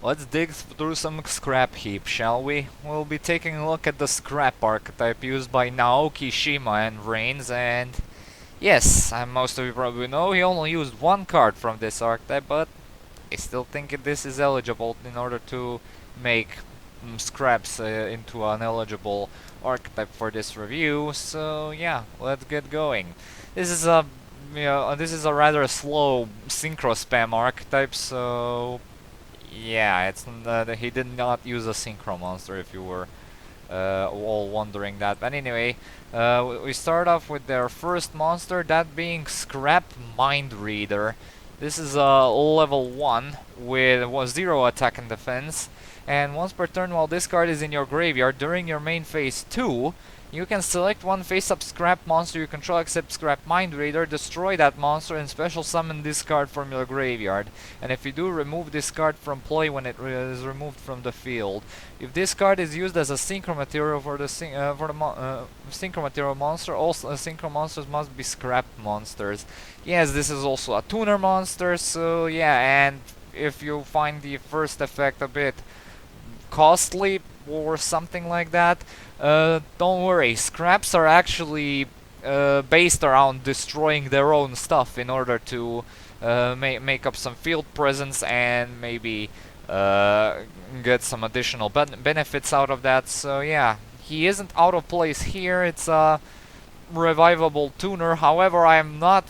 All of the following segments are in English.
Let's dig through some scrap heap, shall we? We'll be taking a look at the scrap archetype used by Naoki Shima and Reigns, and yes, most of you probably know he only used one card from this archetype, but I still think this is eligible in order to make scraps into an eligible archetype for this review. So yeah, let's get going. This is a this is a rather slow synchro spam archetype, so yeah, he did not use a synchro monster if you were all wondering that. But anyway, we start off with their first monster, that being Scrap Mind Reader. This is a level 1 with 0 attack and defense, and once per turn while this card is in your graveyard during your main phase 2, you can select one face-up scrap monster you control except Scrap Mind Reader, destroy that monster, and special summon this card from your graveyard. And if you do, remove this card from play when it is removed from the field. If this card is used as a synchro material for the synchro material monster, all synchro monsters must be scrap monsters. Yes, this is also a tuner monster, so yeah, and if you find the first effect a bit costly or something like that, don't worry, scraps are actually based around destroying their own stuff in order to make up some field presence and maybe get some additional benefits out of that. So yeah, he isn't out of place here. It's a revivable tuner. However, I am not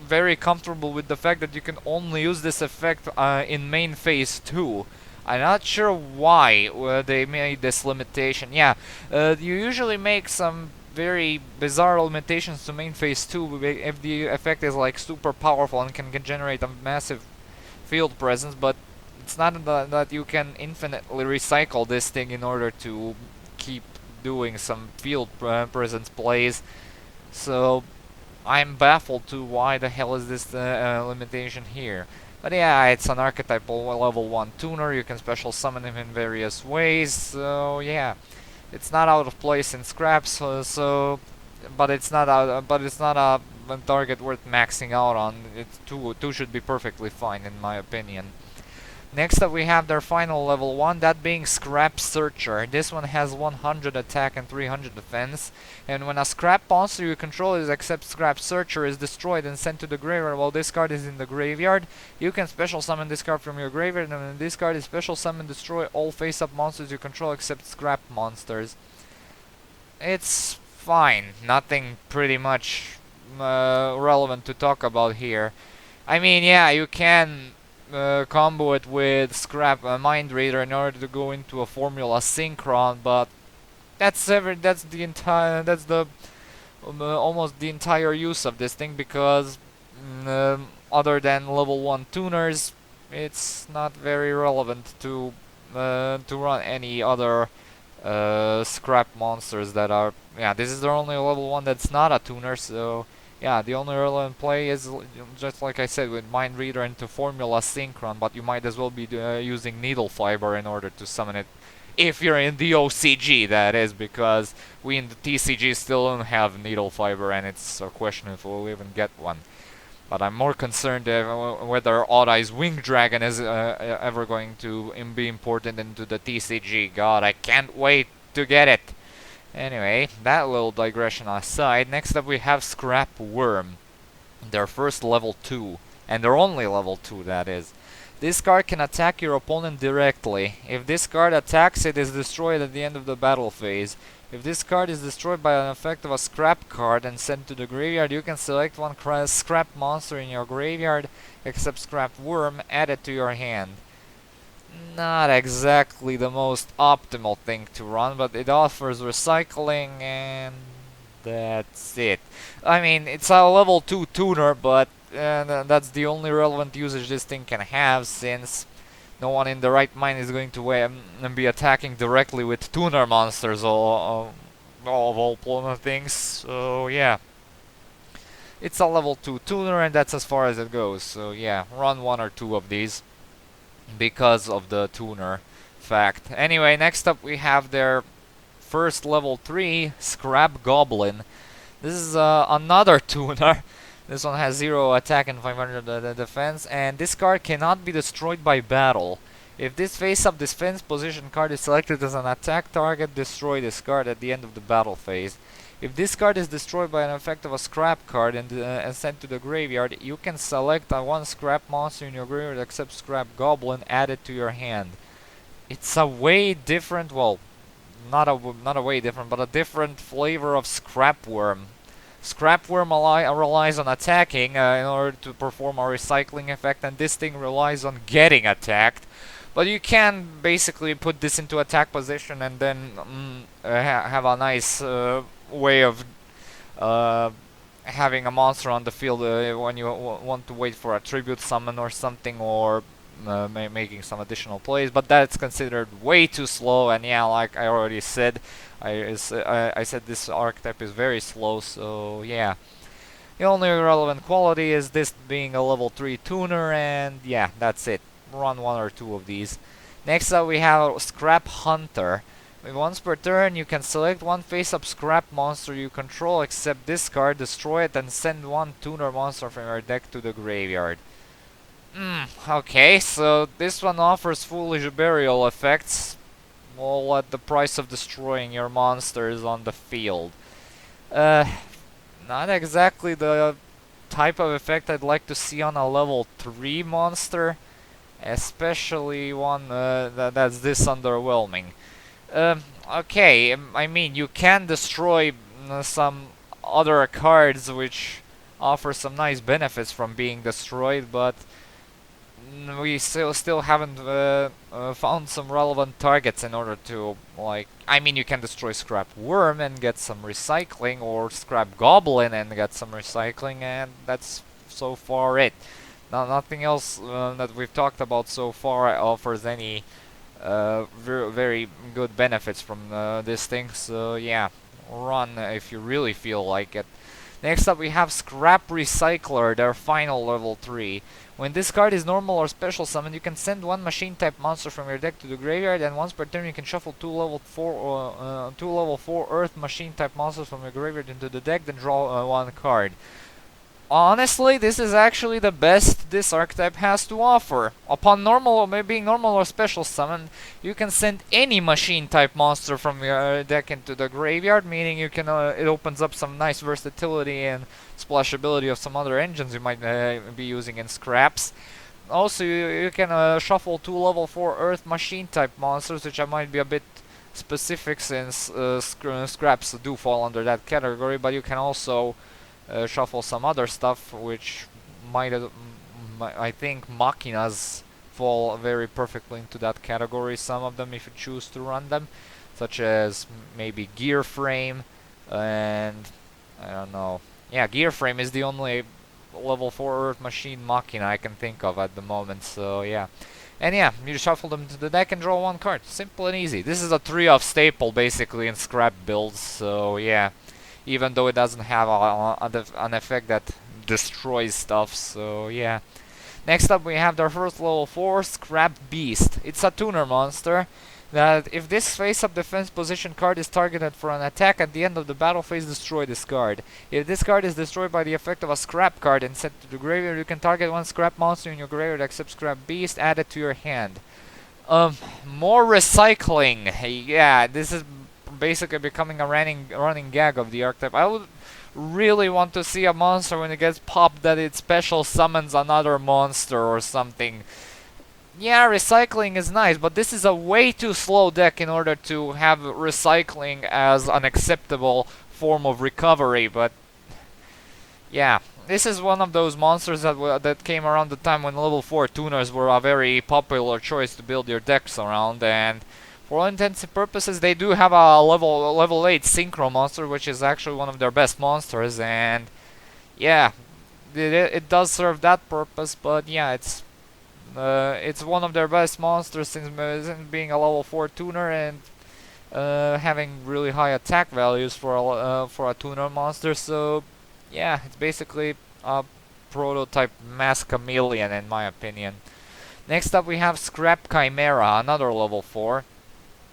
very comfortable with the fact that you can only use this effect in main phase 2. I'm not sure why they made this limitation. Yeah, you usually make some very bizarre limitations to main phase 2 if the effect is like super powerful and can generate a massive field presence, but it's not that you can infinitely recycle this thing in order to keep doing some field presence plays. So I'm baffled to why the hell is this limitation here. But yeah, it's an archetype level 1 tuner. You can special summon him in various ways. So yeah, it's not out of place in scraps. But it's not a target worth maxing out on. Two should be perfectly fine in my opinion. Next up we have their final level 1, that being Scrap Searcher. This one has 100 attack and 300 defense, and when a scrap monster you control except Scrap Searcher is destroyed and sent to the graveyard while this card is in the graveyard, you can special summon this card from your graveyard, and when this card is special summon, destroy all face-up monsters you control except scrap monsters. It's fine, nothing pretty much relevant to talk about here. I mean, yeah, you can combo it with Scrap Mind Reader in order to go into a Formula Synchron, but that's the almost the entire use of this thing, because other than level 1 tuners, it's not very relevant to run any other scrap monsters that are, yeah, this is the only level 1 that's not a tuner, so yeah, the only relevant play is just like I said with Mind Reader into Formula Synchron, but you might as well be using Needle Fiber in order to summon it. If you're in the OCG, that is, because we in the TCG still don't have Needle Fiber, and it's a question if we'll even get one. But I'm more concerned whether Odd Eye's Wing Dragon is ever going to be imported into the TCG. God, I can't wait to get it! Anyway, that little digression aside, next up we have Scrap Worm. Their first level 2, and their only level 2, that is. This card can attack your opponent directly. If this card attacks, it is destroyed at the end of the battle phase. If this card is destroyed by an effect of a scrap card and sent to the graveyard, you can select one scrap monster in your graveyard, except Scrap Worm, add it to your hand. Not exactly the most optimal thing to run, but it offers recycling, and that's it. I mean, it's a level 2 tuner, but that's the only relevant usage this thing can have, since no one in the right mind is going to be attacking directly with tuner monsters of all things. So yeah, it's a level 2 tuner, and that's as far as it goes. So yeah, run 1 or 2 of these because of the tuner fact. Anyway, next up we have their first level 3, Scrap Goblin. This is another tuner. This one has 0 attack and 500 defense, and this card cannot be destroyed by battle. If this face-up defense position card is selected as an attack target, destroy this card at the end of the battle phase. If this card is destroyed by an effect of a scrap card and sent to the graveyard, you can select one scrap monster in your graveyard except Scrap Goblin added to your hand. It's a way different, well, not a way different, but a different flavor of Scrap Worm. Scrap Worm relies on attacking in order to perform a recycling effect, and this thing relies on getting attacked. But you can basically put this into attack position and then have a nice way of having a monster on the field when you want to wait for a tribute summon or something, or making some additional plays. But that's considered way too slow, and yeah, like I already said, I said this archetype is very slow, so yeah. The only relevant quality is this being a level 3 tuner, and yeah, that's it. Run one or two of these. Next up we have Scrap Hunter. Once per turn you can select one face-up scrap monster you control except this card, destroy it, and send one tuner monster from your deck to the graveyard. Okay, so this one offers foolish burial effects, all at the price of destroying your monsters on the field. Not exactly the type of effect I'd like to see on a level 3 monster, especially one that's this underwhelming. Okay, I mean, you can destroy some other cards which offer some nice benefits from being destroyed, but we still haven't found some relevant targets in order to, like, I mean, you can destroy Scrap Worm and get some recycling, or Scrap Goblin and get some recycling, and that's so far it. Now, nothing else that we've talked about so far offers any very good benefits from this thing, so yeah, run if you really feel like it. Next up we have Scrap Recycler, their final level 3. When this card is normal or special summon, you can send one machine type monster from your deck to the graveyard, and once per turn you can shuffle two level 4 earth machine type monsters from your graveyard into the deck, then draw one card. Honestly, this is actually the best this archetype has to offer. Upon being normal or special summon, you can send any machine type monster from your deck into the graveyard, meaning you can it opens up some nice versatility and splashability of some other engines you might be using in scraps. Also, you can shuffle two level 4 earth machine type monsters, which I might be a bit specific since scraps do fall under that category, but you can also shuffle some other stuff, which I think Machinas fall very perfectly into that category, some of them, if you choose to run them, such as maybe Gear Frame, and I don't know. Yeah, Gear Frame is the only level 4 Earth Machine Machina I can think of at the moment, so yeah. And yeah, you shuffle them to the deck and draw one card. Simple and easy. This is a 3-off staple basically in scrap builds, so yeah. Even though it doesn't have an effect that destroys stuff, so yeah. Next up we have their first level 4, Scrap Beast. It's a tuner monster that if this face-up defense position card is targeted for an attack at the end of the battle phase, destroy this card. If this card is destroyed by the effect of a scrap card and sent to the graveyard, you can target one scrap monster in your graveyard except Scrap Beast, add it to your hand. More recycling. Yeah, this is basically becoming a running gag of the archetype. I would really want to see a monster when it gets popped that it special summons another monster or something. Yeah, recycling is nice, but this is a way too slow deck in order to have recycling as an acceptable form of recovery, but yeah. This is one of those monsters that came around the time when level 4 tuners were a very popular choice to build your decks around, and for all intents and purposes, they do have a level 8 Synchro monster, which is actually one of their best monsters, and yeah, it does serve that purpose, but yeah, it's one of their best monsters since being a level 4 tuner and having really high attack values for a tuner monster, so yeah, it's basically a prototype mass chameleon in my opinion. Next up we have Scrap Chimera, another level 4.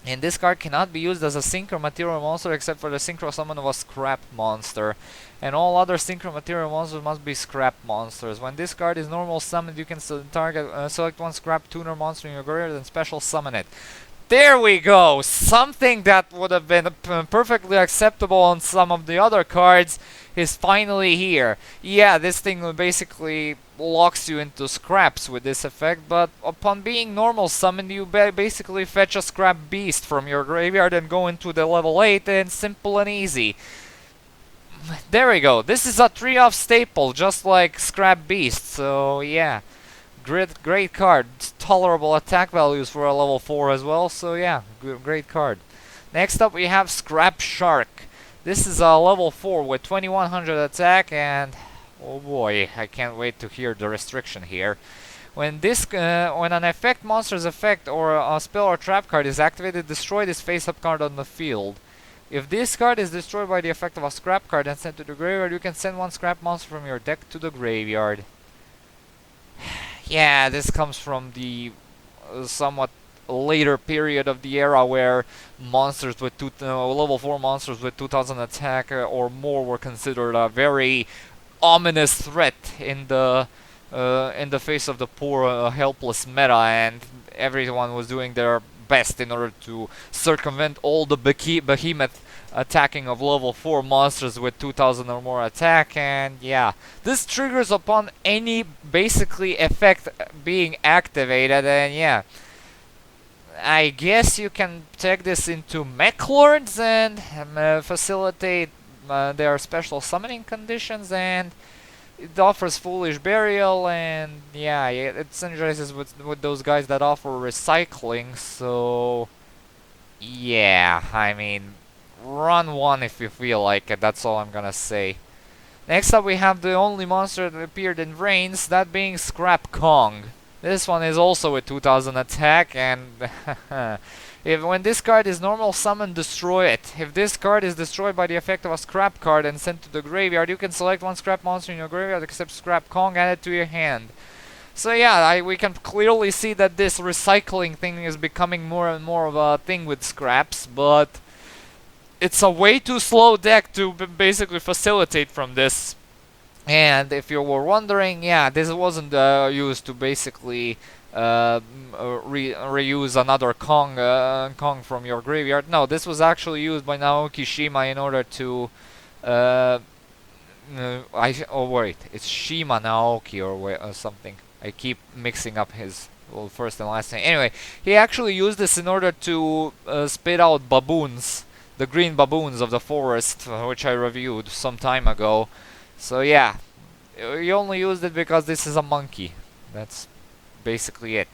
And this card cannot be used as a synchro material monster except for the synchro summon of a scrap monster. And all other synchro material monsters must be scrap monsters. When this card is normal summoned, you can select one scrap tuner monster in your graveyard and special summon it. There we go! Something that would have been perfectly acceptable on some of the other cards is finally here. Yeah, this thing basically locks you into scraps with this effect, but upon being normal summoned, you basically fetch a scrap beast from your graveyard and go into the level 8, and simple and easy. There we go. This is a 3-off staple, just like Scrap Beast, so yeah. Great card. Tolerable attack values for a level 4 as well, so yeah, great card. Next up we have Scrap Shark. This is a level 4 with 2100 attack, and oh boy, I can't wait to hear the restriction here. When an effect monster's effect or a spell or trap card is activated, destroy this face-up card on the field. If this card is destroyed by the effect of a scrap card and sent to the graveyard, you can send one scrap monster from your deck to the graveyard. Yeah, this comes from the somewhat later period of the era where monsters with level 4 monsters with 2000 attack or more were considered a very ominous threat in the face of the poor helpless meta, and everyone was doing their best in order to circumvent all the behemoth attacking of level 4 monsters with 2000 or more attack. And yeah, this triggers upon any basically effect being activated, and yeah, I guess you can take this into mech lords and facilitate their special summoning conditions, and it offers Foolish Burial, and yeah, it synergizes with those guys that offer recycling, so yeah, I mean, run one if you feel like it, that's all I'm gonna say. Next up we have the only monster that appeared in Reigns, that being Scrap Kong. This one is also with 2000 attack, and when this card is normal summoned, destroy it. If this card is destroyed by the effect of a scrap card and sent to the graveyard, you can select one scrap monster in your graveyard except Scrap Kong, add it to your hand. So yeah, we can clearly see that this recycling thing is becoming more and more of a thing with scraps, but it's a way too slow deck to basically facilitate from this. And if you were wondering, yeah, this wasn't used to basically reuse another Kong from your graveyard. No, this was actually used by Naoki Shima in order to oh wait, it's Shima Naoki or something. I keep mixing up his first and last name. Anyway, he actually used this in order to spit out baboons, the green baboons of the forest, which I reviewed some time ago. So yeah, you only used it because this is a monkey. That's basically it.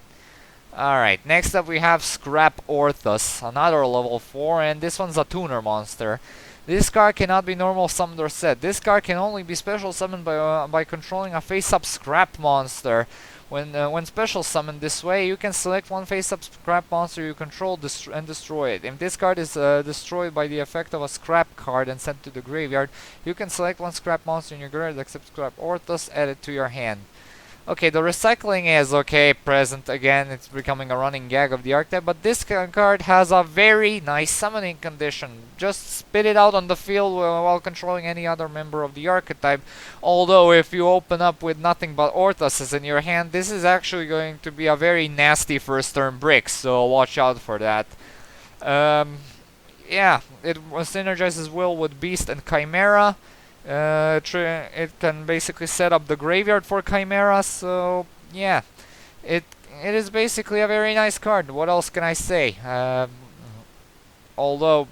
Alright, next up we have Scrap ORTHROS, another level 4, and this one's a tuner monster. This card cannot be normal summoned or set. This card can only be special summoned by controlling a face-up scrap monster. When special summoned this way, you can select one face-up scrap monster you control and destroy it. If this card is destroyed by the effect of a scrap card and sent to the graveyard, you can select one scrap monster in your graveyard except Scrap ORTHROS, add it to your hand. Okay, the recycling is okay, present again, it's becoming a running gag of the archetype, but this card has a very nice summoning condition. Just spit it out on the field while controlling any other member of the archetype. Although if you open up with nothing but ORTHROS in your hand, this is actually going to be a very nasty first turn brick, so watch out for that. Yeah, it synergizes well with Beast and Chimera. It can basically set up the graveyard for Chimera, so yeah, it is basically a very nice card. What else can I say? Although,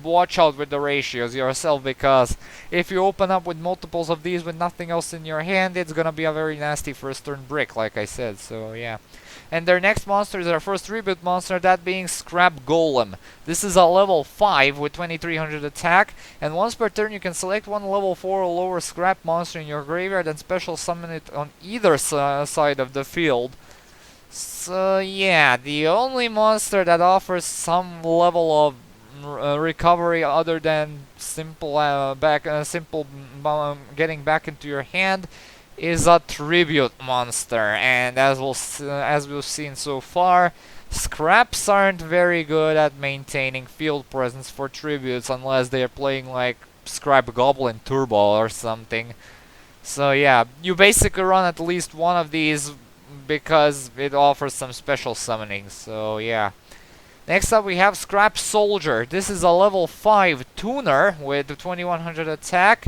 watch out with the ratios yourself, because if you open up with multiples of these with nothing else in your hand, it's gonna be a very nasty first turn brick, like I said, so yeah. And their next monster is their first reboot monster, that being Scrap Golem. This is a level 5 with 2300 attack, and once per turn you can select one level 4 or lower scrap monster in your graveyard and special summon it on either side of the field. So yeah, the only monster that offers some level of recovery other than simple getting back into your hand is a tribute monster, and as we've seen so far, Scraps aren't very good at maintaining field presence for tributes unless they are playing like Scrap Goblin Turbo or something. So yeah, you basically run at least one of these because it offers some special summoning. So yeah. Next up we have Scrap Soldier. This is a level 5 tuner with 2100 attack.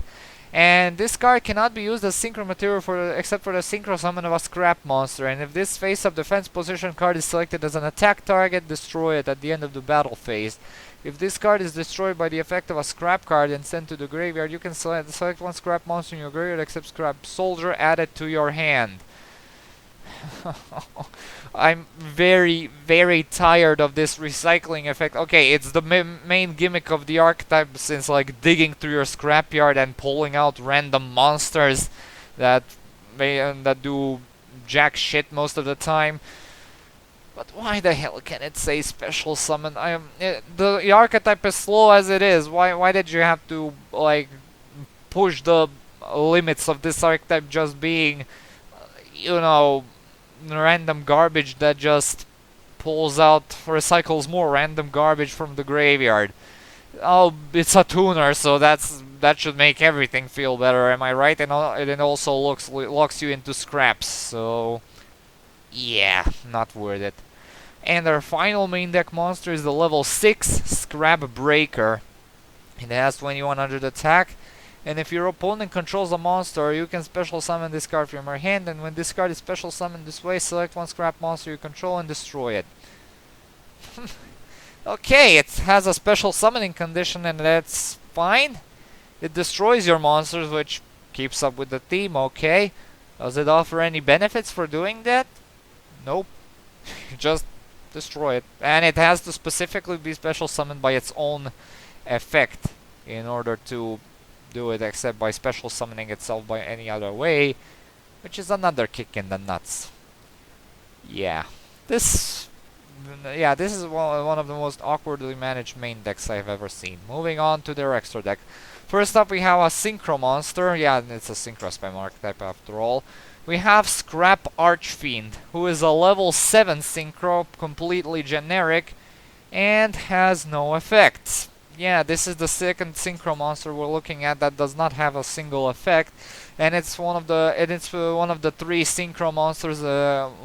And this card cannot be used as synchro material except for the synchro summon of a scrap monster. And if this face-up defense position card is selected as an attack target, destroy it at the end of the battle phase. If this card is destroyed by the effect of a scrap card and sent to the graveyard, you can select one scrap monster in your graveyard except Scrap Soldier, add it to your hand. I'm very, very tired of this recycling effect. Okay, it's the main gimmick of the archetype, since like digging through your scrapyard and pulling out random monsters that that do jack shit most of the time. But why the hell can it say special summon? The archetype is slow as it is. Why did you have to like push the limits of this archetype just being, you know, random garbage that just recycles more random garbage from the graveyard? Oh, it's a tuner, so that should make everything feel better, am I right? And it also locks you into scraps, so yeah, not worth it. And our final main deck monster is the level 6 Scrap Breaker. It has 2100 attack. And if your opponent controls a monster, you can special summon this card from your hand, and when this card is special summoned this way, select one scrap monster you control and destroy it. Okay, it has a special summoning condition, and that's fine. It destroys your monsters, which keeps up with the theme, okay. Does it offer any benefits for doing that? Nope. Just destroy it. And it has to specifically be special summoned by its own effect in order to do it, except by special summoning itself by any other way, which is another kick in the nuts. Yeah, this is one of the most awkwardly managed main decks I've ever seen. Moving on to their extra deck. First up we have a synchro monster. Yeah, it's a synchro spam archetype after all. We have Scrap Archfiend, who is a level 7 synchro, completely generic, and has no effects. Yeah, this is the second synchro monster we're looking at that does not have a single effect, and it's one of the 3 synchro monsters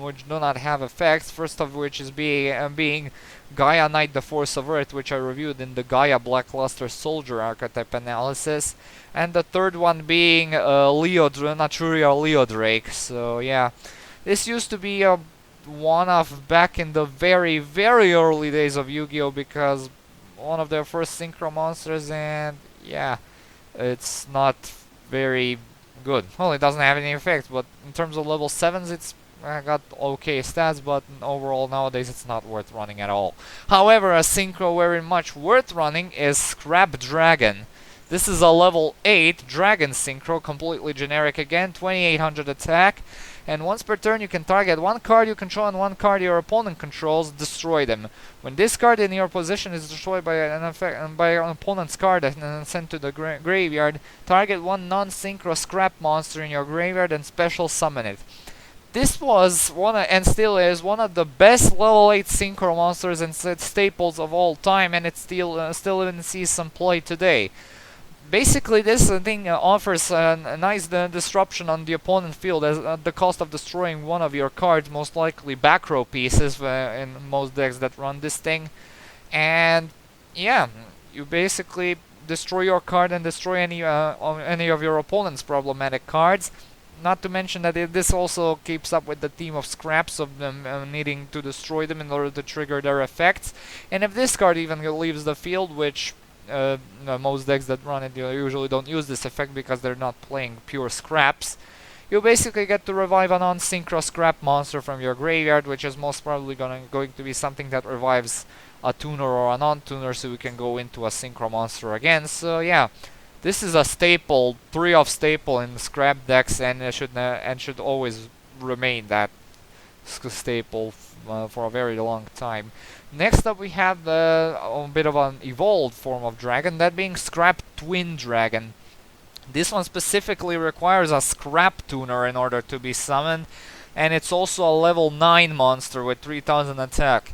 which do not have effects. First of which is being Gaia Knight, the Force of Earth, which I reviewed in the Gaia Blackluster Soldier archetype analysis, and the third one being Naturia Leo Drake. So yeah, this used to be a one-off back in the very, very early days of Yu-Gi-Oh! Because one of their first synchro monsters, and yeah, it's not very good. Well, it doesn't have any effects, but in terms of level 7s, it's got okay stats, but overall nowadays it's not worth running at all. However, a synchro very much worth running is Scrap Dragon. This is a level 8 Dragon synchro, completely generic again, 2800 attack. And once per turn you can target one card you control and one card your opponent controls, destroy them. When this card in your position is destroyed by an opponent's card and sent to the graveyard, target one non-synchro scrap monster in your graveyard and special summon it. This was and still is one of the best level 8 synchro monsters and staples of all time, and it still even sees some play today. Basically, this thing offers a nice disruption on the opponent field at the cost of destroying one of your cards, most likely back row pieces in most decks that run this thing. And yeah, you basically destroy your card and destroy any of your opponent's problematic cards. Not to mention that this also keeps up with the theme of scraps, of them needing to destroy them in order to trigger their effects. And if this card even leaves the field, which most decks that run it usually don't use this effect because they're not playing pure scraps, you basically get to revive a non-synchro scrap monster from your graveyard, which is most probably going to be something that revives a tuner or a non-tuner, so we can go into a synchro monster again. So yeah, this is a staple, 3-of staple in scrap decks, and it should always remain that staple for a very long time. Next up we have a bit of an evolved form of dragon, that being Scrap Twin Dragon. This one specifically requires a scrap tuner in order to be summoned, and it's also a level 9 monster with 3000 attack.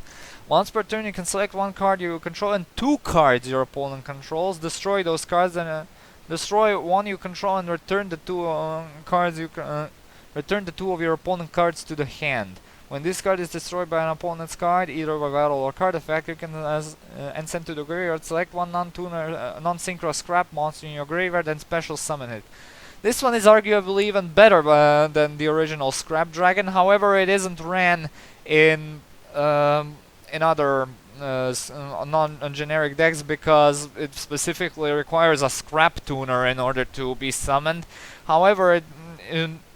Once per turn, you can select one card you control and 2 cards your opponent controls. Destroy those cards and destroy one you control and return the 2 cards you return the 2 of your opponent cards to the hand. When this card is destroyed by an opponent's card, either by battle or card effect, you can and send to the graveyard. Select one non-tuner, non-synchro scrap monster in your graveyard and special summon it. This one is arguably even better than the original Scrap Dragon. However, it isn't ran in other non-generic decks because it specifically requires a Scrap Tuner in order to be summoned. However,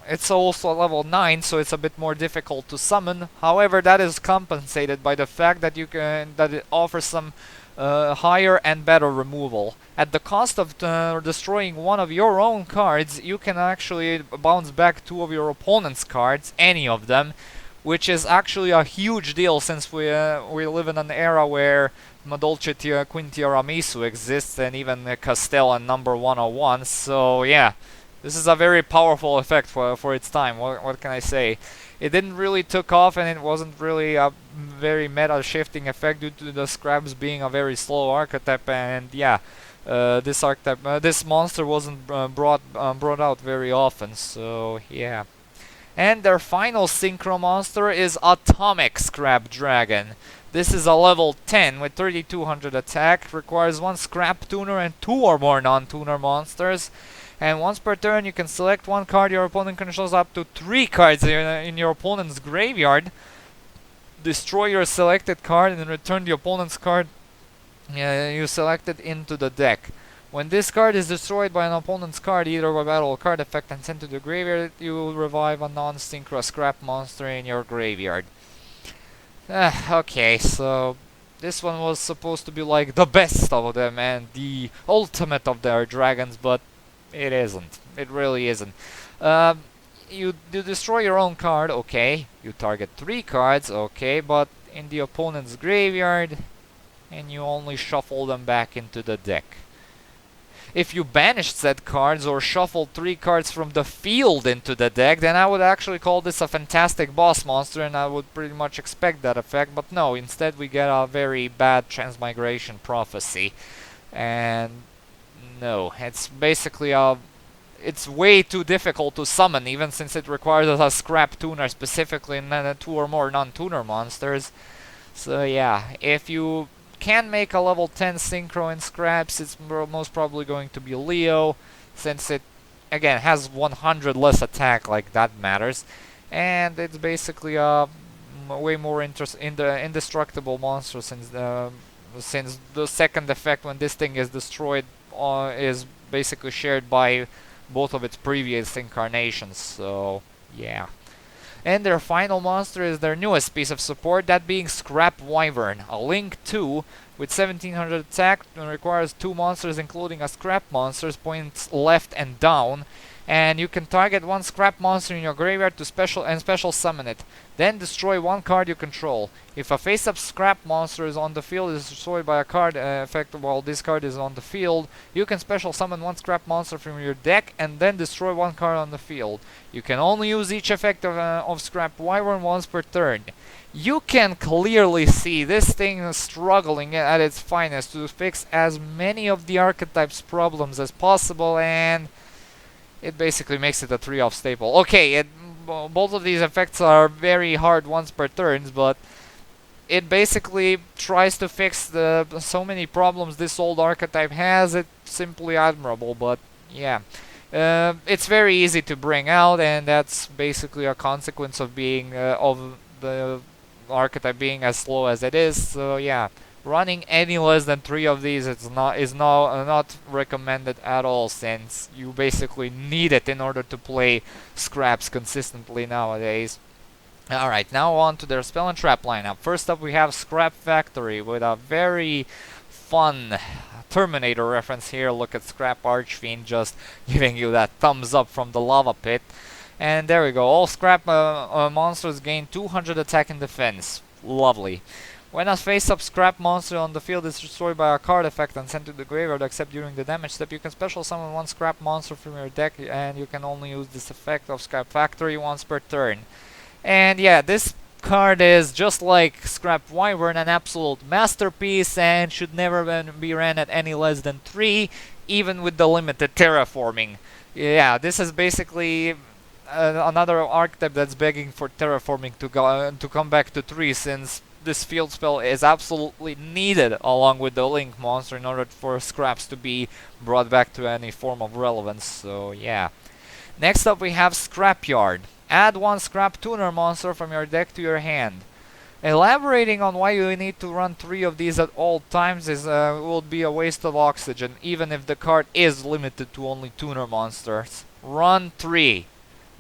it's also level 9, so it's a bit more difficult to summon. However, that is compensated by the fact that that it offers some higher and better removal. At the cost of destroying one of your own cards, you can actually bounce back 2 of your opponent's cards, any of them, which is actually a huge deal since we live in an era where Madolce Quintiramisu exists and even Castell and number 101. So yeah. This is a very powerful effect for its time. What can I say? It didn't really took off, and it wasn't really a very meta shifting effect due to the Scraps being a very slow archetype. And yeah, this archetype, this monster wasn't brought out very often. So yeah. And their final synchro monster is Atomic Scrap Dragon. This is a level 10 with 3200 attack. Requires 1 Scrap Tuner and 2 or more non-tuner monsters. And once per turn, you can select one card your opponent controls up to 3 cards in your opponent's graveyard. Destroy your selected card and return the opponent's card you selected into the deck. When this card is destroyed by an opponent's card, either by battle or card effect, and sent to the graveyard, you will revive a non-synchro scrap monster in your graveyard. Okay, so this one was supposed to be like the best of them and the ultimate of their dragons, but it isn't. It really isn't. You destroy your own card, okay. You target 3 cards, okay, but in the opponent's graveyard, and you only shuffle them back into the deck. If you banished said cards or shuffled 3 cards from the field into the deck, then I would actually call this a fantastic boss monster and I would pretty much expect that effect, but no, instead we get a very bad Transmigration Prophecy. And no, it's basically it's way too difficult to summon, even since it requires a Scrap Tuner specifically and 2 or more non-tuner monsters. So yeah, if you can make a level 10 synchro in Scraps, it's most probably going to be Leo, since it again has 100 less attack, like that matters, and it's basically a way more indestructible monster, since the second effect when this thing is destroyed is basically shared by both of its previous incarnations. So yeah. And their final monster is their newest piece of support, that being Scrap Wyvern, a Link 2 with 1700 attack, and requires 2 monsters including a Scrap monster, points left and down, and you can target 1 Scrap monster in your graveyard to special summon it. Then destroy 1 card you control. If a face-up Scrap monster is on the field is destroyed by a card effect while this card is on the field, you can special summon 1 Scrap monster from your deck and then destroy 1 card on the field. You can only use each effect of Scrap Wyvern once per turn. You can clearly see this thing is struggling at its finest to fix as many of the archetype's problems as possible, and it basically makes it a 3-off staple. Okay, both of these effects are very hard once per turns, but it basically tries to fix so many problems this old archetype has. It's simply admirable, but yeah. It's very easy to bring out, and that's basically a consequence of being of the archetype being as slow as it is. So yeah, running any less than 3 of these is not recommended at all, since you basically need it in order to play Scraps consistently nowadays. Alright, now on to their Spell and Trap lineup. First up we have Scrap Factory with a very fun Terminator reference here. Look at Scrap Archfiend just giving you that thumbs up from the lava pit. And there we go, all Scrap monsters gain 200 attack and defense. Lovely. When a face-up Scrap monster on the field is destroyed by a card effect and sent to the graveyard except during the damage step, you can special summon 1 Scrap monster from your deck, and you can only use this effect of Scrap Factory once per turn. And yeah, this card is, just like Scrap Wyvern, an absolute masterpiece and should never be ran at any less than 3, even with the limited terraforming. Yeah, this is basically another archetype that's begging for terraforming to come back to 3, since this field spell is absolutely needed along with the Link monster in order for scraps to be brought back to any form of relevance, so yeah. Next up we have Scrapyard. Add 1 scrap tuner monster from your deck to your hand. Elaborating on why you need to run 3 of these at all times will be a waste of oxygen, even if the card is limited to only tuner monsters. Run 3.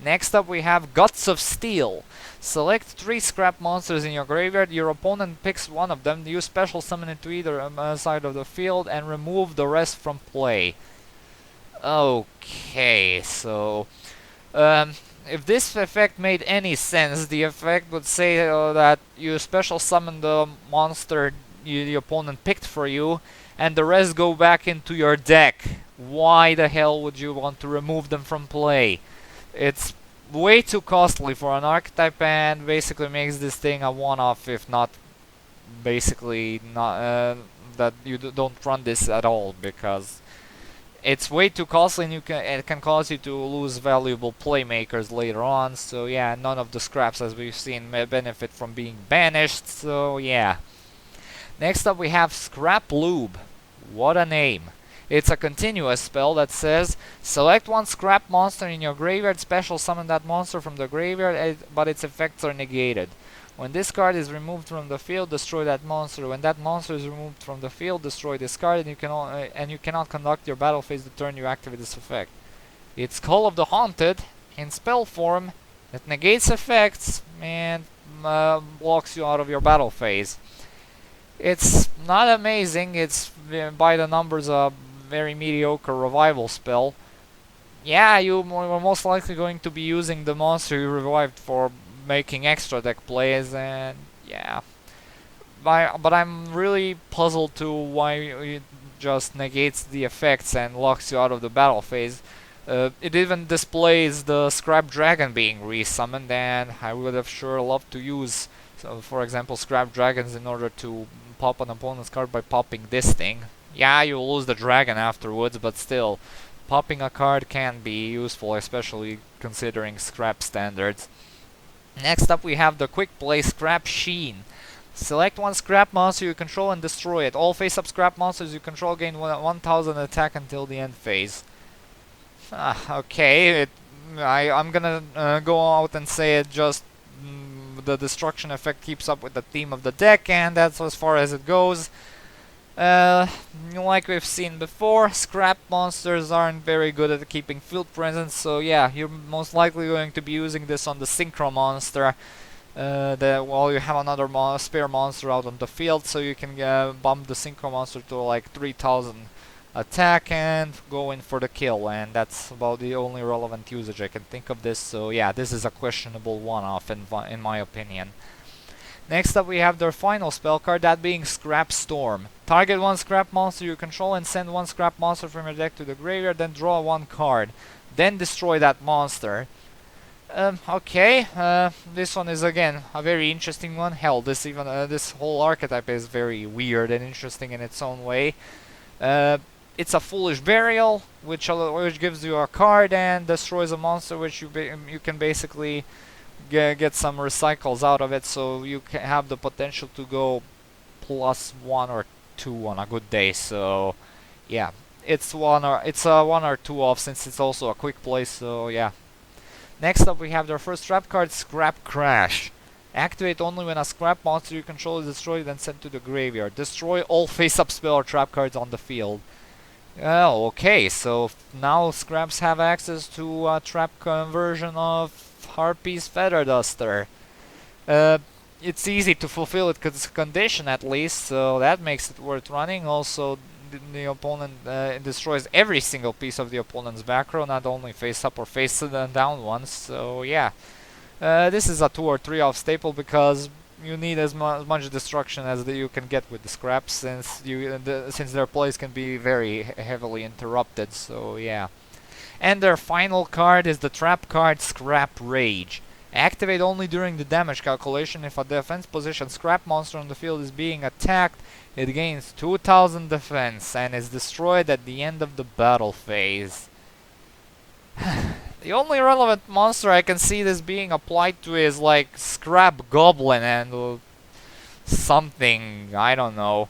Next up we have Guts of Steel. Select 3 scrap monsters in your graveyard, your opponent picks one of them, you special summon it to either side of the field and remove the rest from play. Okay, so if this effect made any sense, the effect would say that you special summon the monster the opponent picked for you, and the rest go back into your deck. Why the hell would you want to remove them from play? It's way too costly for an archetype and basically makes this thing a one-off, if not basically not that you don't run this at all, because it's way too costly and it can cause you to lose valuable playmakers later on. So yeah, none of the scraps, as we've seen, may benefit from being banished, so yeah. Next up we have Scrap Lube. What a name. It's a continuous spell that says, select 1 scrap monster in your graveyard, special summon that monster from the graveyard, but its effects are negated. When this card is removed from the field, destroy that monster. When that monster is removed from the field, destroy this card, and you cannot conduct your battle phase the turn you activate this effect. It's Call of the Haunted in spell form that negates effects and blocks you out of your battle phase. It's not amazing. It's by the numbers a very mediocre revival spell. Yeah, you are most likely going to be using the monster you revived for making extra deck plays, and yeah. But I'm really puzzled to why it just negates the effects and locks you out of the battle phase. It even displays the Scrap Dragon being resummoned, and I would have sure loved to use, for example, Scrap Dragons in order to pop an opponent's card by popping this thing. Yeah, you'll lose the dragon afterwards, but still, popping a card can be useful, especially considering scrap standards. Next up we have the quick play Scrap Sheen. Select 1 scrap monster you control and destroy it. All face-up scrap monsters you control gain 1000 attack until the end phase. Okay, I'm gonna go out and say it just the destruction effect keeps up with the theme of the deck, and that's as far as it goes. Like we've seen before, scrap monsters aren't very good at keeping field presence, so yeah, you're most likely going to be using this on the Synchro monster while you have another spare monster out on the field, so you can bump the Synchro monster to like 3000 attack and go in for the kill, and that's about the only relevant usage I can think of this, so yeah, this is a questionable one-off in my opinion. Next up we have their final spell card, that being SCRAPSTORM. Target 1 scrap monster you control and send 1 scrap monster from your deck to the graveyard, then draw 1 card. Then destroy that monster. Okay, this one is again a very interesting one. Hell, this whole archetype is very weird and interesting in its own way. It's a Foolish Burial, which gives you a card and destroys a monster, which you can basically get some recycles out of it, so you can have the potential to go +1 or 2 on a good day. So yeah, it's a 1 or 2 off, since it's also a quick play, so yeah. Next up we have their first trap card, Scrap Crash. Activate only when a scrap monster you control is destroyed and sent to the graveyard. Destroy all face-up spell or trap cards on the field. Oh, okay, so now scraps have access to a trap conversion of Harpy's Feather Duster. It's easy to fulfill its condition at least, so that makes it worth running. Also, the opponent destroys every single piece of the opponent's back row, not only face up or face down ones, so yeah. This is a 2 or 3 off staple because you need as much destruction as you can get with the scraps, since their plays can be very heavily interrupted, so yeah. And their final card is the trap card Scrap Rage. Activate only during the damage calculation. If a defense position scrap monster on the field is being attacked, it gains 2000 defense and is destroyed at the end of the battle phase. The only relevant monster I can see this being applied to is like Scrap Goblin and something, I don't know.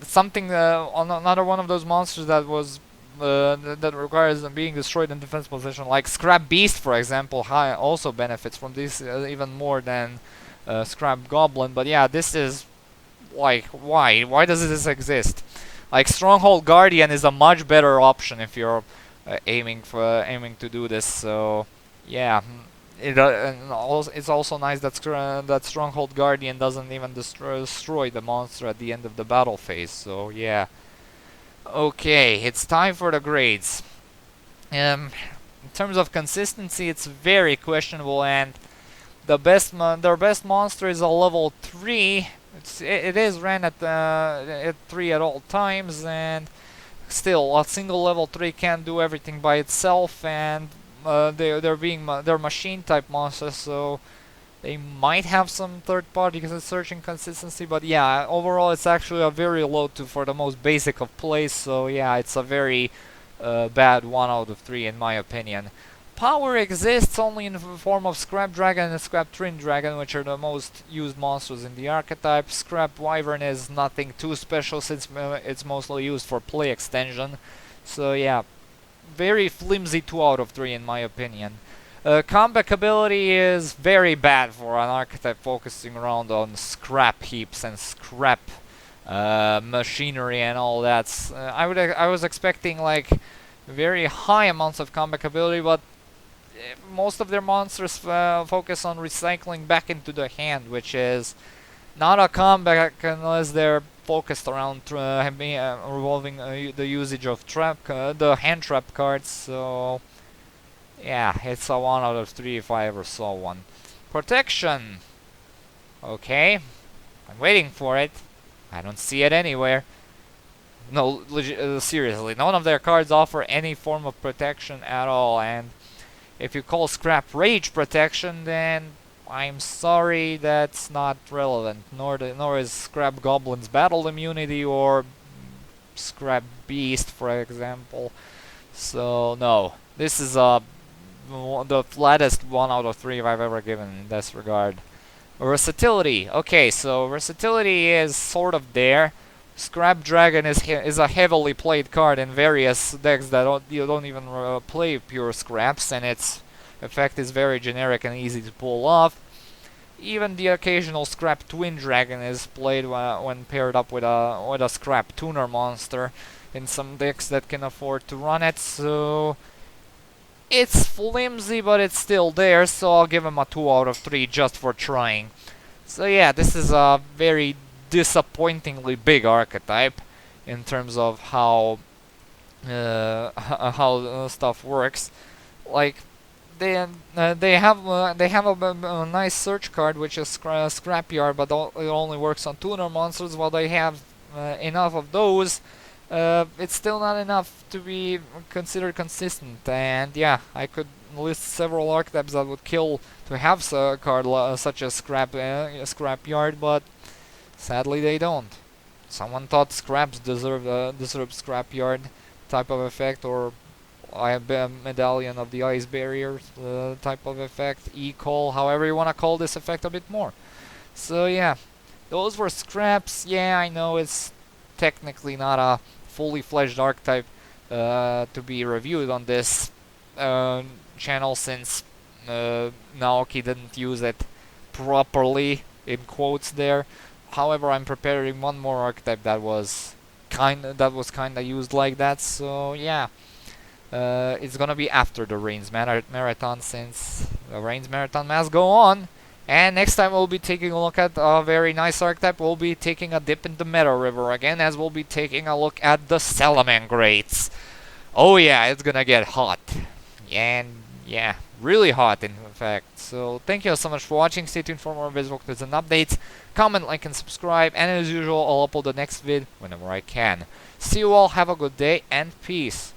Something on another one of those monsters that was that requires being destroyed in defense position, like Scrap Beast, for example, also benefits from this even more than Scrap Goblin. But yeah, this is like, why does this exist? Like Stronghold Guardian is a much better option if you're aiming to do this. So yeah, it's also nice that that Stronghold Guardian doesn't even destroy the monster at the end of the battle phase. So yeah. Okay, it's time for the grades. In terms of consistency, it's very questionable, and their best monster is a level 3. It is ran at 3 at all times, and still a single level 3 can't do everything by itself, and they're machine type monsters, so they might have some third-party searching consistency, but yeah, overall it's actually a very low for the most basic of plays, so yeah, it's a very bad 1 out of 3 in my opinion. Power exists only in the form of Scrap Dragon and Scrap Twin Dragon, which are the most used monsters in the archetype. Scrap Wyvern is nothing too special since it's mostly used for play extension, so yeah, very flimsy 2 out of 3 in my opinion. Comeback ability is very bad for an archetype focusing around on scrap heaps and scrap machinery and all that. I was expecting like very high amounts of comeback ability, but most of their monsters focus on recycling back into the hand, which is not a comeback unless they're focused around revolving the usage of the hand trap cards. So yeah, it's a 1 out of 3 if I ever saw one. Protection. Okay, I'm waiting for it. I don't see it anywhere. No, seriously, none of their cards offer any form of protection at all, and if you call Scrap Rage protection, then I'm sorry, that's not relevant. Nor is Scrap Goblin's battle immunity or Scrap Beast, for example. So no, this is the flattest 1 out of 3 I've ever given in this regard. Versatility. Okay, so versatility is sort of there. Scrap Dragon is a heavily played card in various decks that don't even play pure scraps, and its effect is very generic and easy to pull off. Even the occasional Scrap Twin Dragon is played when paired up with a Scrap Tuner monster in some decks that can afford to run it, so it's flimsy, but it's still there, so I'll give him a 2 out of 3 just for trying. So yeah, this is a very disappointingly big archetype in terms of how stuff works. Like they have a nice search card, which is Scrapyard, but it only works on tuner monsters. While they have enough of those, it's still not enough to be considered consistent. And yeah, I could list several archetypes that would kill to have a card such as Scrapyard, but sadly they don't. Someone thought scraps deserved Scrapyard type of effect, or Medallion of the Ice Barrier type of effect, E-Call, however you want to call this effect a bit more. So yeah, those were scraps. Yeah, I know it's technically not a fully fledged archetype to be reviewed on this channel, since Naoki didn't use it properly, in quotes there. However, I'm preparing one more archetype that was kinda used like that, so yeah. It's gonna be after the Reigns Marathon, since the Reigns Marathon must go on. And next time we'll be taking a look at a very nice archetype. We'll be taking a dip in the Meta River again, as we'll be taking a look at the Salamangreats. Oh yeah, it's gonna get hot. And yeah, really hot in fact. So thank you so much for watching. Stay tuned for more videos and updates. Comment, like, and subscribe. And as usual, I'll upload the next vid whenever I can. See you all, have a good day, and peace.